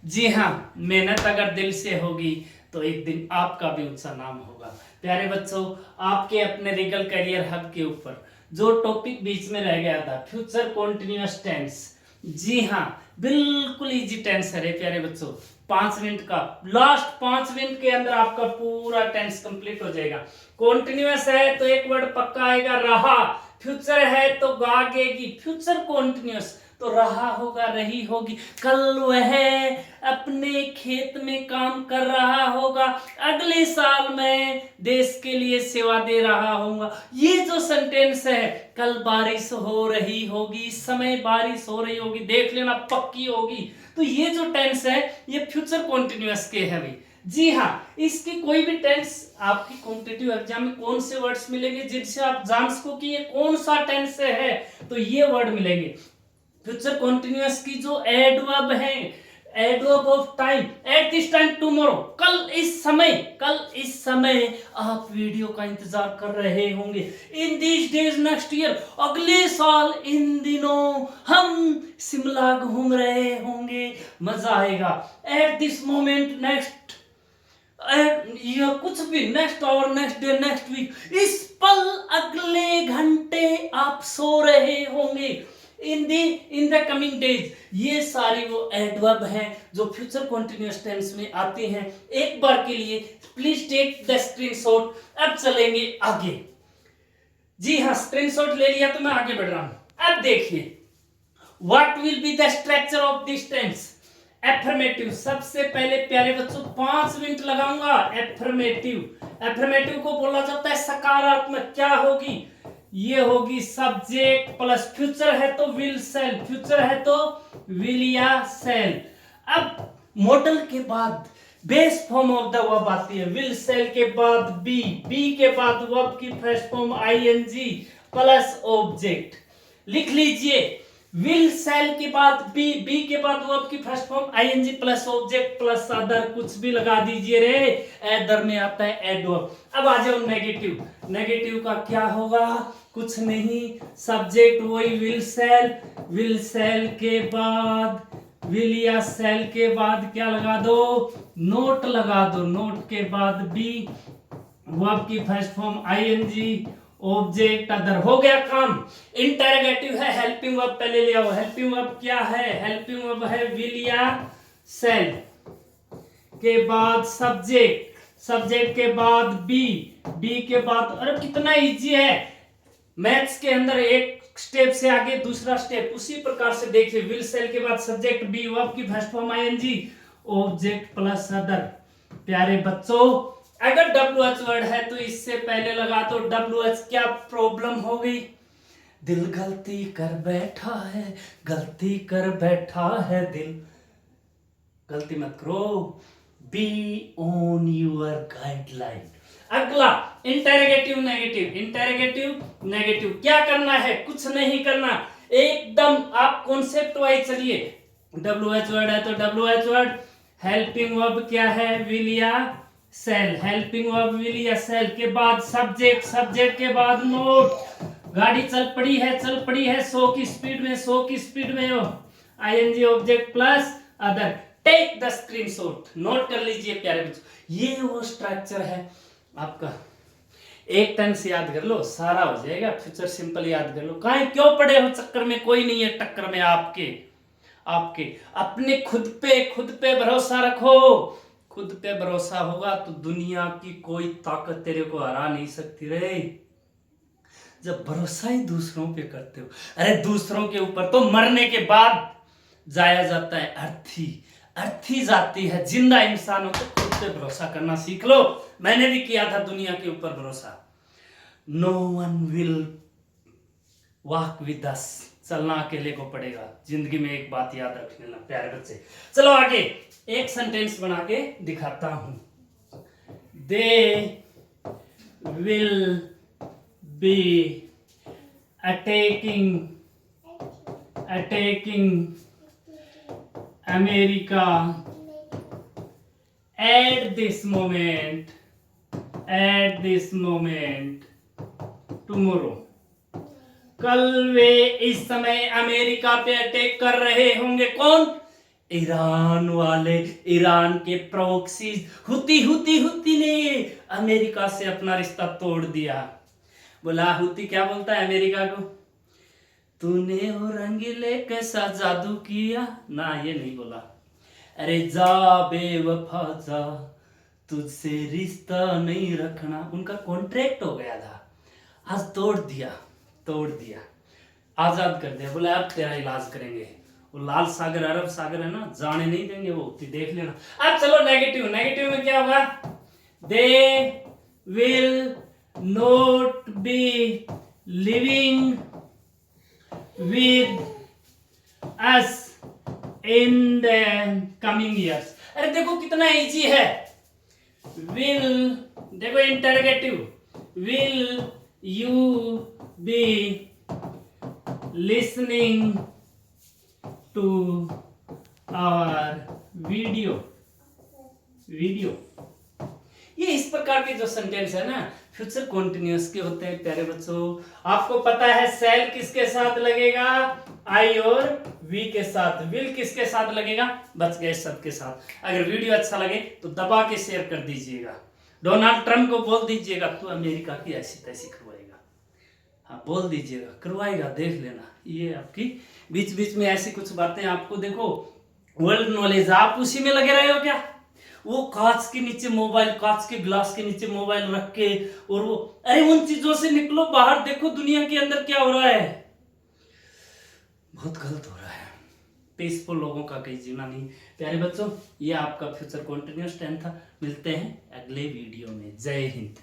जी हाँ, मेहनत अगर दिल से होगी तो एक दिन आपका भी ऊंचा नाम होगा। प्यारे बच्चों, आपके अपने रीगल करियर हब के ऊपर जो टॉपिक बीच में रह गया था, फ्यूचर कॉन्टिन्यूअस टेंस। जी हाँ, बिल्कुल इजी टेंस है रे प्यारे बच्चों। 5 मिनट का, लास्ट 5 मिनट के अंदर आपका पूरा टेंस कंप्लीट हो जाएगा। कॉन्टिन्यूअस है तो एक वर्ड पक्का आएगा, रहा। फ्यूचर है तो आगेगी, फ्यूचर कॉन्टिन्यूअस तो रहा होगा, रही होगी। कल वह अपने खेत में काम कर रहा होगा, अगले साल मैं देश के लिए सेवा दे रहा हूँ। ये जो सेंटेंस है, कल बारिश हो रही होगी, इस समय बारिश हो रही होगी, देख लेना पक्की होगी। तो ये जो टेंस है ये फ्यूचर कॉन्टिन्यूअस के है भाई। जी हाँ, इसकी कोई भी टेंस आपकी कॉम्पिटिटिव एग्जाम में कौन से वर्ड्स मिलेंगे जिनसे आप जान सको कि ये कौन सा टेंस है, तो ये वर्ड मिलेंगे। फ्यूचर कॉन्टिन्यूअस की जो एडवर्ब है, adverb of time, at this time tomorrow, कल इस समय आप वीडियो का इंतजार कर रहे होंगे। In this days next year, अगले साल इन दिनों हम शिमला घूम रहे होंगे, मजा आएगा। एट दिस मोमेंट, नेक्स्ट, या कुछ भी, next hour, next day, next week, इस पल, अगले घंटे आप सो रहे होंगे। इन द कमिंग डेज, ये सारी वो एडवर्ब हैं जो फ्यूचर कॉन्टिन्यूअस टेंस में आती हैं। एक बार के लिए प्लीज टेक द स्क्रीनशॉट। अब चलेंगे आगे। जी हाँ, स्क्रीनशॉट ले लिया तो मैं आगे बढ़ रहा हूं। अब देखिए, what will be the structure of this tense. Affirmative, सबसे पहले प्यारे बच्चों 5 मिनट लगाऊंगा। एफर्मेटिव को बोला जाता है सकारात्मक। क्या होगी? ये होगी सब्जेक्ट प्लस, फ्यूचर है तो विल सेल, फ्यूचर है तो विल या सेल। अब मॉडल के बाद base form of the verb आती है। विल सेल के बाद बी के बाद वर्ब की first form ING plus object. लिख लीजिए, विल सेल के बाद बी के बाद वर्ब की first form ING plus object plus other, कुछ भी लगा दीजिए रे, अदर में आता है एडवर्ब। अब आ जाओ नेगेटिव। नेगेटिव का क्या होगा? कुछ नहीं, सब्जेक्ट वही विल सेल के बाद, विल या सेल के बाद क्या लगा दो? नोट लगा दो। नोट के बाद बी, वर्ब की first form ING, object other. हो गया काम। इंटरोगेटिव है, हेल्पिंग वर्ब पहले ले आओ। हेल्पिंग वर्ब क्या है? हेल्पिंग वर्ब है विल या सेल के बाद सब्जेक्ट, सब्जेक्ट के बाद बी के बाद, अरे कितना इजी है। मैथ्स के अंदर एक स्टेप से आगे दूसरा स्टेप, उसी प्रकार से देखिए। विल सेल के बाद सब्जेक्ट बी, वर्ब की first form ING, object plus other. प्यारे बच्चों, अगर WH वर्ड है तो इससे पहले लगा तो WH। क्या प्रॉब्लम हो गई? दिल गलती कर बैठा है, गलती कर बैठा है दिल। गलती मत करो, बी ऑन यूर गाइडलाइन। अगला इंटरोगेटिव नेगेटिव। इंटरोगेटिव नेगेटिव क्या करना है? कुछ नहीं करना, एकदम आप कॉन्सेप्ट वाइज चलिए। WH वर्ड है तो WH वर्ड, हेल्पिंग वर्ब क्या है? विल या सेल। हेल्पिंग वर्ब विल या सेल के बाद सब्जेक्ट, सब्जेक्ट के बाद नोट। गाड़ी चल पड़ी है 100 की स्पीड में, 100 की स्पीड में हो, ING object plus other. Take the screenshot, note कर लीजिए प्यारे बच्चों। ये वो स्ट्रक्चर है आपका। एक टेंस याद कर लो, सारा हो जाएगा। फ्यूचर सिंपल याद कर लो। काहे क्यों पड़े हो चक्कर में? कोई नहीं है टक्कर में आपके। अपने खुद पे भरोसा रखो। खुद पे भरोसा होगा तो दुनिया की कोई ताकत तेरे को हरा नहीं सकती रे। जब भरोसा ही दूसरों पे करते हो, अरे दूसरों के ऊपर तो मरने के बाद जाया जाता है, अर्थी जाती है। जिंदा इंसानों को खुद पे भरोसा करना सीख लो। मैंने भी किया था दुनिया के ऊपर भरोसा। No one will walk with us, चलना अकेले को पड़ेगा। जिंदगी में एक बात याद रख लेना प्यारे बच्चे। चलो आगे एक सेंटेंस बना के दिखाता हूं। They will be attacking America at this moment tomorrow। कल वे इस समय अमेरिका पे अटैक कर रहे होंगे। कौन? ईरान वाले, ईरान के प्रॉक्सी हुती ने अमेरिका से अपना रिश्ता तोड़ दिया। बोला हुती क्या बोलता है अमेरिका को, तूने वो रंगीले कैसा जादू किया ना, ये नहीं बोला। अरे जा बेवफा जा, तुझसे रिश्ता नहीं रखना। उनका कॉन्ट्रैक्ट हो गया था, आज तोड़ दिया, आजाद कर दिया। बोला अब तेरा इलाज करेंगे। वो लाल सागर, अरब सागर है ना, जाने नहीं देंगे वो, देख लेना। अब चलो नेगेटिव में क्या होगा, they will not be living with us in the coming years. अरे देखो कितना इजी है। विल, देखो interrogative, will you be listening to our video. ये इस प्रकार के जो सेंटेंस है ना, फ्यूचर कॉन्टिन्यूअस के होते हैं प्यारे बच्चों। आपको पता है सेल किसके साथ लगेगा, आई और वी के साथ, विल किसके साथ लगेगा, बच गए सबके साथ। अगर वीडियो अच्छा लगे तो दबा के शेयर कर दीजिएगा। डोनाल्ड ट्रंप को बोल दीजिएगा तू अमेरिका की ऐसी तैसी करवाएगा, हाँ बोल दीजिएगा, करवाएगा, देख लेना। ये आपकी बीच बीच में ऐसी कुछ बातें आपको, देखो वर्ल्ड नॉलेज, आप उसी में लगे रहे हो क्या। वो कांच के नीचे मोबाइल, कांच के ग्लास के नीचे मोबाइल रख के, और वो, अरे उन चीजों से निकलो बाहर, देखो दुनिया के अंदर क्या हो रहा है, बहुत गलत हो रहा है। पीसफुल लोगों का कहीं जीना नहीं। प्यारे बच्चों, ये आपका फ्यूचर कॉन्टिन्यूअस 10 था। मिलते हैं अगले वीडियो में। जय हिंद।